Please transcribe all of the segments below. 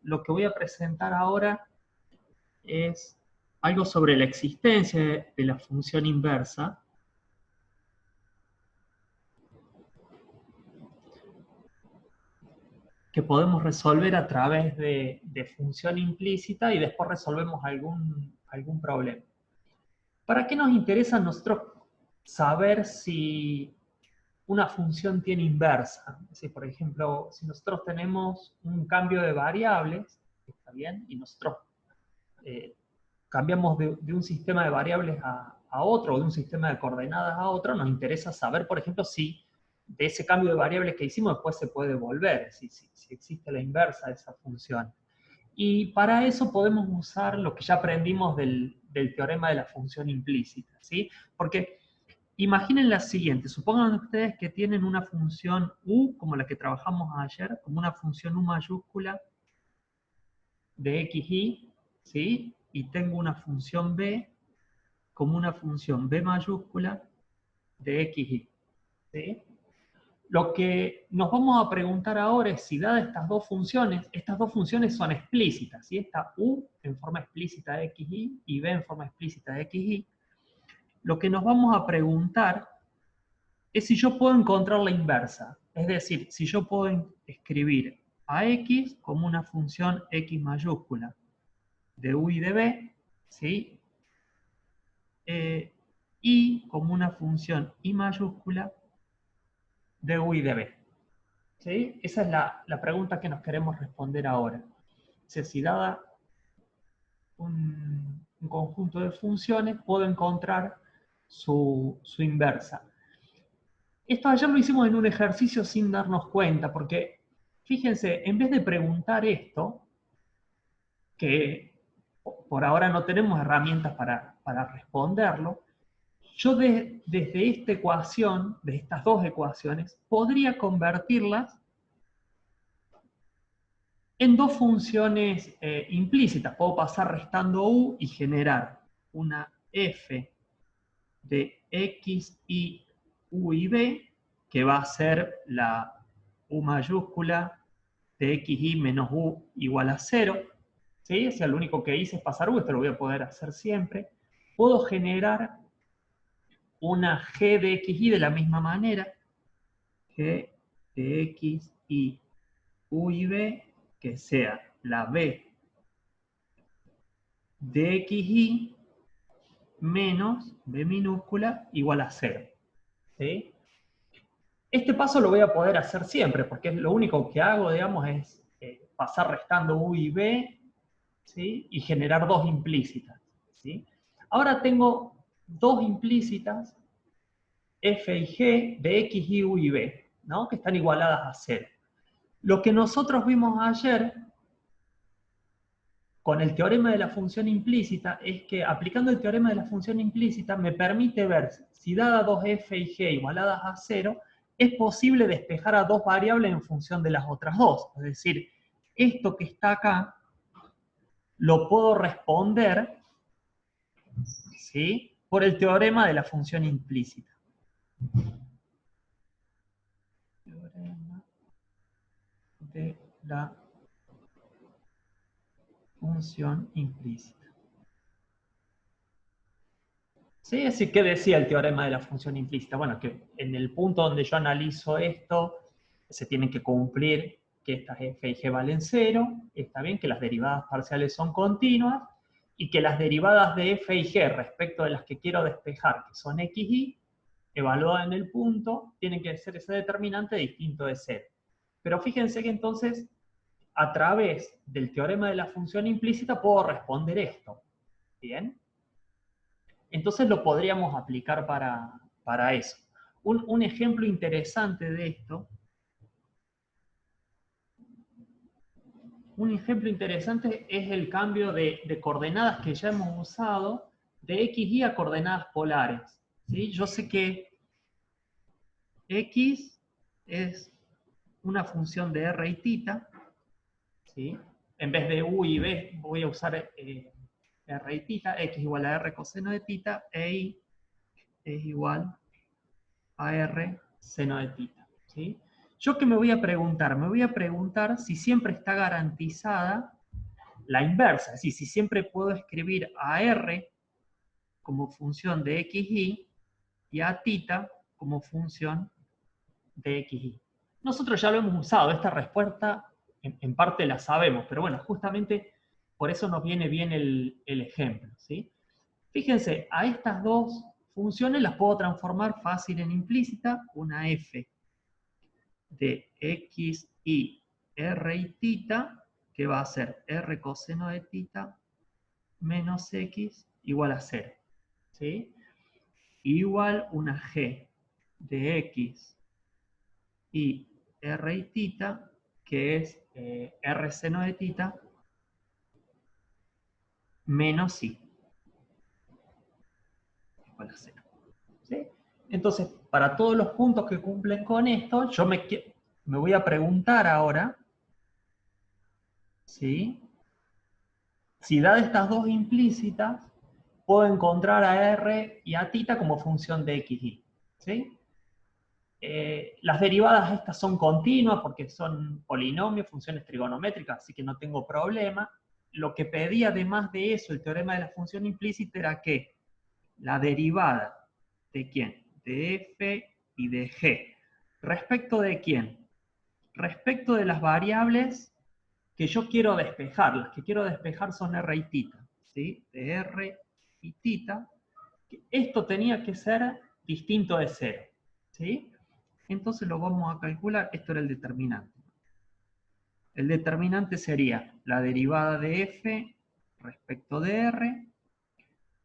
lo que voy a presentar ahora es algo sobre la existencia de la función inversa. Que podemos resolver a través de función implícita y después resolvemos algún problema. ¿Para qué nos interesa a nosotros saber si una función tiene inversa? Es decir, por ejemplo, si nosotros tenemos un cambio de variables, ¿está bien? Y nosotros cambiamos de un sistema de variables a otro, o de un sistema de coordenadas a otro, nos interesa saber, por ejemplo, si de ese cambio de variables que hicimos después se puede volver, si existe la inversa de esa función. Y para eso podemos usar lo que ya aprendimos del teorema de la función implícita, ¿sí? Porque imaginen la siguiente, supongan ustedes que tienen una función u, como la que trabajamos ayer, como una función u mayúscula de xy, ¿sí? Y tengo una función b como una función b mayúscula de xy, ¿sí? Lo que nos vamos a preguntar ahora es si dadas estas dos funciones son explícitas, ¿sí? Esta u en forma explícita de xy y b en forma explícita de xy, lo que nos vamos a preguntar es si yo puedo encontrar la inversa. Es decir, si yo puedo escribir a x como una función x mayúscula de u y de b, ¿sí? Y como una función y mayúscula de u y de b. ¿Sí? Esa es la pregunta que nos queremos responder ahora. Si dada un conjunto de funciones, puedo encontrar su inversa. Esto ayer lo hicimos en un ejercicio sin darnos cuenta, porque fíjense, en vez de preguntar esto, que por ahora no tenemos herramientas para responderlo, yo desde esta ecuación, de estas dos ecuaciones, podría convertirlas en dos funciones implícitas. Puedo pasar restando u y generar una f de x y u y b, que va a ser la u mayúscula de xy menos u igual a 0. ¿Sí? O sea, lo único que hice es pasar u, esto lo voy a poder hacer siempre. Puedo generar una g de xy de la misma manera, g de x y u y b, que sea la b de xy menos b minúscula igual a 0. ¿Sí? Este paso lo voy a poder hacer siempre, porque lo único que hago, digamos, es pasar restando u y b, ¿sí? Y generar dos implícitas, ¿sí? Ahora tengo dos implícitas, f y g, de x, y, u y b, ¿no? Que están igualadas a 0. Lo que nosotros vimos ayer con el teorema de la función implícita es que aplicando el teorema de la función implícita me permite ver si dada dos f y g igualadas a 0, es posible despejar a dos variables en función de las otras dos. Es decir, esto que está acá lo puedo responder, ¿sí?, por el teorema de la función implícita. Teorema de la función implícita. ¿Sí? Así que decía el teorema de la función implícita. Bueno, que en el punto donde yo analizo esto, se tienen que cumplir que estas f y g valen 0, está bien, que las derivadas parciales son continuas, y que las derivadas de f y g respecto de las que quiero despejar, que son x y, evaluadas en el punto, tienen que ser ese determinante distinto de 0. Pero fíjense que entonces, a través del teorema de la función implícita, puedo responder esto. ¿Bien? Entonces lo podríamos aplicar para eso. Un ejemplo interesante de esto, es el cambio de coordenadas que ya hemos usado de xy a coordenadas polares. ¿Sí? Yo sé que x es una función de r y θ, ¿sí? En vez de u y b voy a usar r y θ, x igual a r coseno de θ, e y es igual a r seno de θ. ¿Sí? ¿Yo qué me voy a preguntar? Me voy a preguntar si siempre está garantizada la inversa, es decir, si siempre puedo escribir a R como función de xy y a θ como función de xy. Nosotros ya lo hemos usado, esta respuesta en parte la sabemos, pero bueno, justamente por eso nos viene bien el ejemplo, ¿sí? Fíjense, a estas dos funciones las puedo transformar fácil en implícita, una f de x y r y θ, que va a ser r coseno de θ menos x igual a 0, ¿sí? Igual una g de x y r y θ, que es r seno de θ menos i igual a 0. ¿Sí? Entonces, para todos los puntos que cumplen con esto, yo me voy a preguntar ahora, ¿sí? Si dadas estas dos implícitas, puedo encontrar a r y a θ como función de x, y. ¿Sí? Las derivadas estas son continuas porque son polinomios, funciones trigonométricas, así que no tengo problema. Lo que pedía además de eso, el teorema de la función implícita, era que la derivada de quién, de f y de g. ¿Respecto de quién? Respecto de las variables que yo quiero despejar. Las que quiero despejar son r y θ, ¿sí? De r y θ. Esto tenía que ser distinto de 0, ¿sí? Entonces lo vamos a calcular. Esto era el determinante. El determinante sería la derivada de f respecto de r,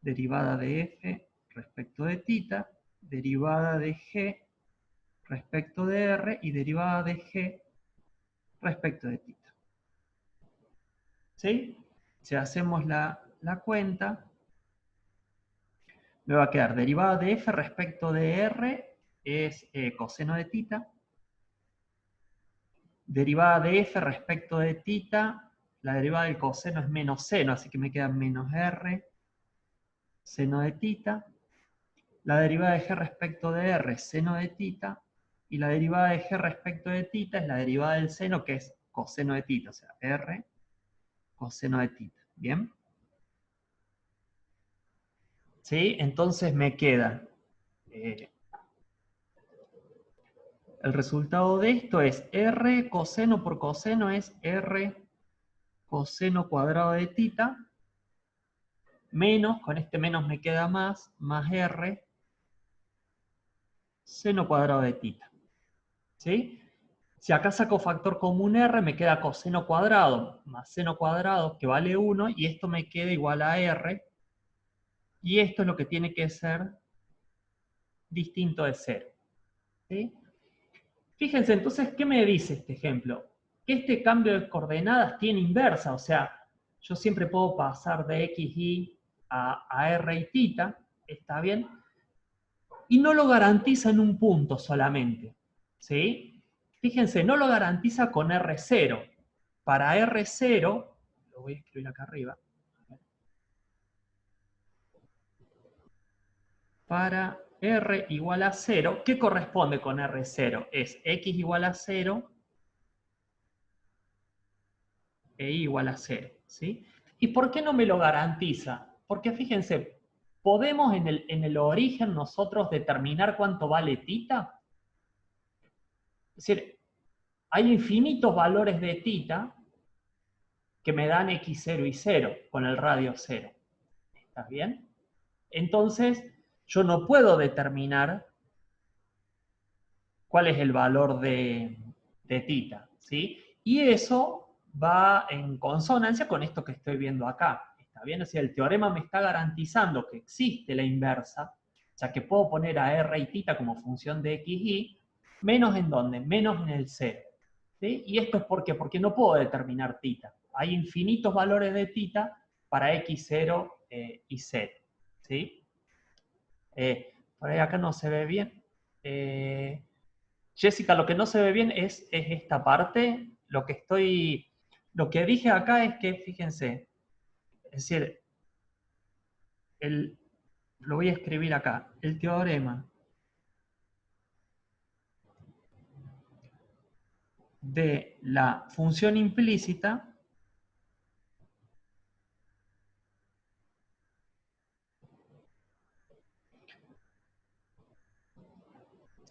derivada de f respecto de θ, derivada de g respecto de r y derivada de g respecto de θ. ¿Sí? Si hacemos la cuenta, me va a quedar derivada de f respecto de r es coseno de θ, derivada de f respecto de θ, la derivada del coseno es menos seno, así que me queda menos r seno de θ, la derivada de g respecto de r seno de θ, y la derivada de g respecto de θ es la derivada del seno, que es coseno de θ, o sea, r coseno de θ. ¿Bien? ¿Sí? Entonces me queda el resultado de esto es r coseno por coseno es r coseno cuadrado de θ, menos, con este menos me queda más r seno cuadrado de θ. ¿Sí? Si acá saco factor común r, me queda coseno cuadrado más seno cuadrado, que vale 1, y esto me queda igual a r, y esto es lo que tiene que ser distinto de 0. ¿Sí? Fíjense, entonces, ¿qué me dice este ejemplo? Que este cambio de coordenadas tiene inversa, o sea, yo siempre puedo pasar de x, y a r y θ, ¿está bien? Y no lo garantiza en un punto solamente, ¿sí? Fíjense, no lo garantiza con R0. Para R0, lo voy a escribir acá arriba, para R igual a 0, ¿qué corresponde con R0? Es x igual a 0 e y igual a 0, ¿sí? ¿Y por qué no me lo garantiza? Porque fíjense, ¿podemos en el origen nosotros determinar cuánto vale θ? Es decir, hay infinitos valores de θ que me dan x0 y 0 con el radio 0. ¿Está bien? Entonces, yo no puedo determinar cuál es el valor de θ, ¿sí? Y eso va en consonancia con esto que estoy viendo acá. ¿Está bien? O sea, el teorema me está garantizando que existe la inversa, o sea, que puedo poner a r y θ como función de x, y, menos en dónde, menos en el 0. ¿Sí? ¿Y esto es por qué? Porque no puedo determinar θ. Hay infinitos valores de θ para x0 y 0. ¿Sí? Por ahí acá no se ve bien. Jessica, lo que no se ve bien es esta parte. Lo que dije acá es que, fíjense, es decir, lo voy a escribir acá, el teorema de la función implícita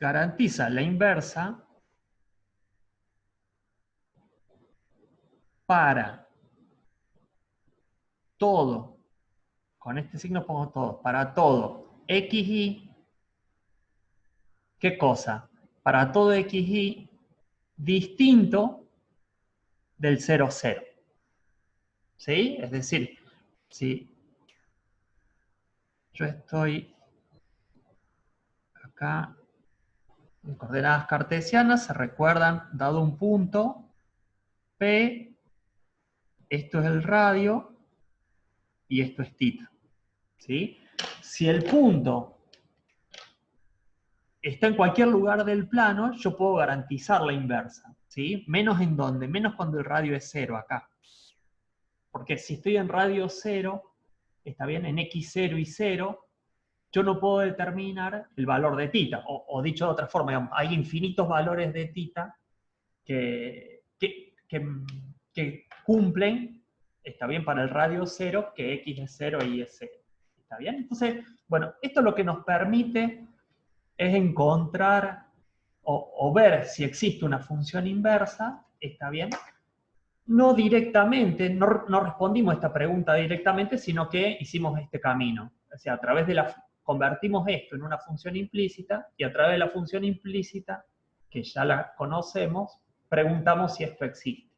garantiza la inversa para todo, con este signo pongo todo, para todo xy, ¿qué cosa? Para todo xy distinto del 0, 0. ¿Sí? Es decir, si yo estoy acá en coordenadas cartesianas, se recuerdan, dado un punto, P, esto es el radio y esto es θ. ¿Sí? Si el punto está en cualquier lugar del plano, yo puedo garantizar la inversa. ¿Sí? Menos en dónde, menos cuando el radio es 0, acá. Porque si estoy en radio 0, está bien, en x0 y 0, yo no puedo determinar el valor de θ. O dicho de otra forma, digamos, hay infinitos valores de θ que cumplen, está bien, para el radio 0, que x es 0 y es 0. ¿Está bien? Entonces, bueno, esto lo que nos permite es encontrar o ver si existe una función inversa, ¿está bien? No directamente, no respondimos a esta pregunta directamente, sino que hicimos este camino. O sea, a través de convertimos esto en una función implícita, y a través de la función implícita, que ya la conocemos, preguntamos si esto existe.